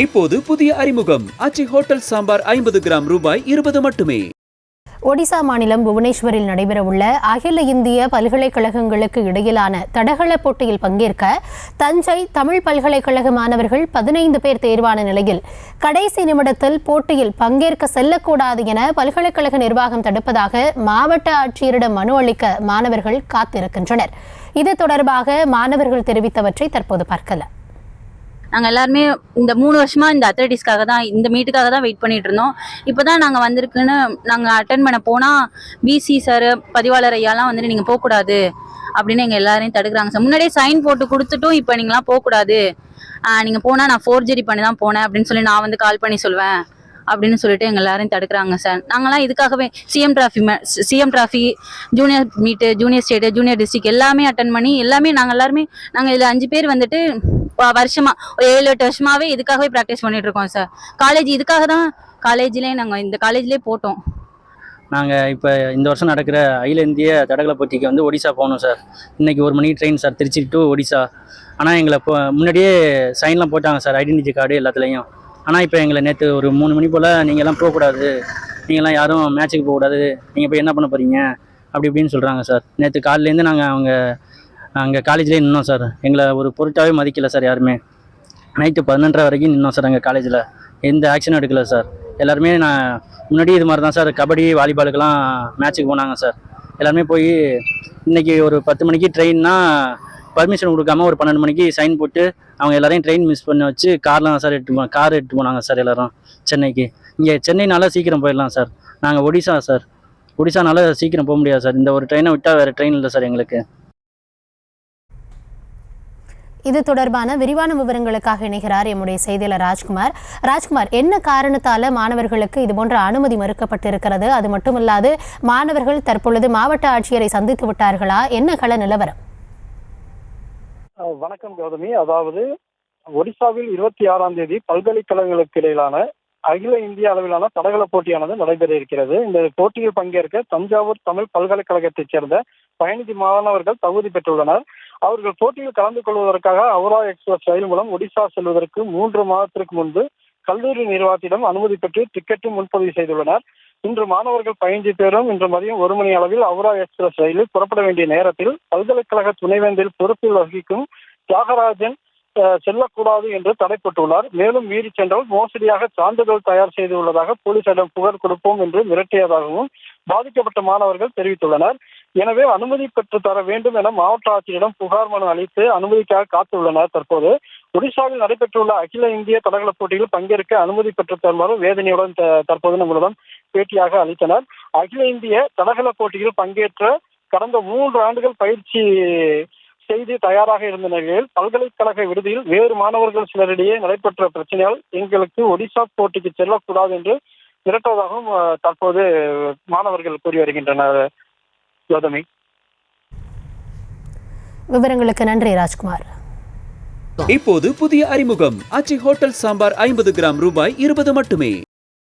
இப்போது புதிய அறிமுகம் ஆச்சி ஹோட்டல் சாம்பார் 50 கிராம் ரூபாய் 20 மட்டுமே. ஒடிசா மாநிலம் புவனேஸ்வரில் நடைபெறவுள்ள அகில இந்திய பல்கலைக்கழகங்களுக்கு இடையிலான தடகள போட்டியில் பங்கேற்க தஞ்சை தமிழ் பல்கலைக்கழக மாணவர்கள் 15 பேர் தேர்வான நிலையில் கடைசி நிமிடத்தில் போட்டியில் பங்கேற்க செல்லக்கூடாது என பல்கலைக்கழக நிர்வாகம் தடுப்பதாக மாவட்ட ஆட்சியரிடம் மனு அளிக்க மாணவர்கள் காத்திருக்கின்றனர். இது தொடர்பாக மாணவர்கள் தெரிவித்தவற்றை தற்போது பார்க்கலாம். நாங்கள் எல்லாருமே இந்த 3 வருஷமா இந்த அத்லெட்டிக்ஸ்க்காக தான், இந்த மீட்டுக்காக தான் வெயிட் பண்ணிட்டு இருந்தோம். இப்போதான் நாங்கள் வந்திருக்குன்னு நாங்கள் அட்டன் பண்ண போனால் பிசி சார் பதிவாளர் ஐயாலாம் வந்துட்டு நீங்கள் போகக்கூடாது அப்படின்னு எங்கள் எல்லாரையும் தடுக்கிறாங்க சார். முன்னாடியே சைன் போட்டு கொடுத்துட்டும் இப்போ நீங்களாம் போகக்கூடாது, நீங்கள் போனால் நான் ஃபோர்ஜரி பண்ணி தான் போனேன் அப்படின்னு சொல்லி நான் வந்து கால் பண்ணி சொல்லுவேன் அப்படின்னு சொல்லிட்டு எங்கள் எல்லாரையும் தடுக்கிறாங்க சார். நாங்களாம் இதுக்காகவே சிஎம் டிராஃபி ஜூனியர் மீட்டு, ஜூனியர் ஸ்டேட்டு, ஜூனியர் டிஸ்ட்ரிக்ட் எல்லாமே அட்டன் பண்ணி நாங்கள் இதில் 5 பேர் வந்துட்டு வருஷமா ஒரு 7-8 வருஷமாவே இதுக்காகவே ப்ராக்டிஸ் பண்ணிட்டு இருக்கோம் சார். காலேஜ் இதுக்காக தான் காலேஜ்லேயே நாங்கள் இந்த காலேஜ்லேயே போட்டோம். நாங்கள் இப்போ இந்த வருஷம் நடக்கிற அகில இந்திய தடகள போட்டிக்கு வந்து ஒடிசா போகணும் சார். இன்றைக்கி 1 மணிக்கு train sir, Trichy to Odisha. ஆனால் எங்களை இப்போ முன்னாடியே சைன்லாம் போட்டாங்க சார், ஐடென்டிட்டி கார்டு எல்லாத்துலேயும். ஆனால் இப்போ எங்களை நேற்று ஒரு 3 மணி போல் நீங்கள்லாம் போகக்கூடாது, நீங்கள்லாம் யாரும் மேட்ச்சுக்கு போகக்கூடாது, நீங்கள் போய் என்ன பண்ண போகிறீங்க அப்படி இப்படின்னு சொல்கிறாங்க சார். நேற்று காலையிலேருந்து நாங்கள் அங்கே காலேஜ்லேயே நின்னோம் சார். எங்களை ஒரு பொருட்டாகவே மதிக்கலை சார் யாருமே. நைட்டு 11:30 வரைக்கும் நின்னோம் சார். எங்கள் காலேஜில் எந்த ஆக்ஷனும் எடுக்கலை சார். எல்லாருமே நான் முன்னாடி இது மாதிரி தான் சார் கபடி வாலிபாலுக்கெல்லாம் மேட்ச்சுக்கு போனாங்க சார். எல்லாருமே போய் இன்றைக்கி ஒரு 10 மணிக்கு ட்ரெயின்னா பர்மிஷன் கொடுக்காம ஒரு 12 மணிக்கு சைன் போட்டு அவங்க எல்லாரையும் ட்ரெயின் மிஸ் பண்ணி வச்சு கார்லாம் சார் கார் எடுத்து போனாங்க சார் எல்லோரும் சென்னைக்கு. இங்கே சென்னைனால சீக்கிரம் போயிடலாம் சார். நாங்கள் ஒடிசா சார், ஒடிசானால சீக்கிரம் போக முடியாது சார். இந்த ஒரு ட்ரெயினை விட்டால் வேறு ட்ரெயின் இல்லை சார் எங்களுக்கு. இது தொடர்பான விரிவான விவரங்களுக்காக இணைகிறார் எம்முடைய செய்தியாளர் ராஜ்குமார், என்ன காரணத்தால மாணவர்களுக்கு இதுபோன்ற அனுமதி மறுக்கப்பட்டிருக்கிறது? அது மட்டுமல்லாது மாணவர்கள் தற்பொழுது மாவட்ட ஆட்சியரை சந்தித்து விட்டார்களா? என்ன கள நிலவரம்? வணக்கம் கௌதமி. அதாவது ஒடிசாவில் 26ஆம் தேதி பல்கலைக்கழகங்களுக்கு இடையிலான அகில இந்திய அளவிலான தடகள போட்டியானது நடைபெற இருக்கிறது. இந்த போட்டியில் பங்கேற்க தஞ்சாவூர் தமிழ் பல்கலைக்கழகத்தைச் சேர்ந்த 15 மாணவர்கள் தகுதி பெற்றுள்ளனர். அவர்கள் போட்டியில் கலந்து கொள்வதற்காக ஹவுரா எக்ஸ்பிரஸ் ரயில் மூலம் ஒடிசா செல்வதற்கு 3 மாதத்திற்கு முன்பு கல்லூரி நிர்வாகத்திடம் அனுமதி பெற்று டிக்கெட்டும் முன்பதிவு செய்துள்ளனர். இன்று மாணவர்கள் 15 பேரும் இன்று மதியம் 1 மணி அளவில் ஹவுரா எக்ஸ்பிரஸ் ரயிலில் புறப்பட வேண்டிய நேரத்தில் பல்கலைக்கழக துணைவேந்தர் பொறுப்பில் வகிக்கும் தியாகராஜன் செல்லக்கூடாது என்று தடைப்பட்டுள்ளார். மேலும் மீறி சென்றால் மோசடியாக சான்றிதழ் தயார் செய்துள்ளதாக போலீசாரிடம் புகார் கொடுப்போம் என்று மிரட்டியதாகவும் பாதிக்கப்பட்ட மாணவர்கள் தெரிவித்துள்ளனர். எனவே அனுமதி பெற்று தர வேண்டும் என மாவட்ட ஆட்சியரிடம் புகார் மனு அளித்து அனுமதிக்காக காத்துள்ளனர். தற்போது ஒடிசாவில் நடைபெற்றுள்ள அகில இந்திய தடகள போட்டியில் பங்கேற்க அனுமதி பெற்று தருமாறு வேதனையுடன் தற்போது நம்மளுடன் பேட்டியாக அளித்தனர். அகில இந்திய தடகள போட்டியில் பங்கேற்ற கடந்த 3 ஆண்டுகள் பயிற்சி செய்து தயாராக இருந்த நிலையில் பல்கலைக்கழக விடுதியில் வேறு மாணவர்கள் சிலரிடையே நடைபெற்ற பிரச்சனையால் எங்களுக்கு ஒடிசா போட்டிக்கு செல்லக்கூடாது என்று மிரட்டுவதாகவும் தற்போது மாணவர்கள் கூறி வருகின்றனர். கௌதமி, விவரங்களுக்கு நன்றி ராஜ்குமார். இப்போது புதிய அறிமுகம் ஆச்சி ஹோட்டல் சாம்பார் 50 கிராம் ரூபாய் 20 மட்டுமே.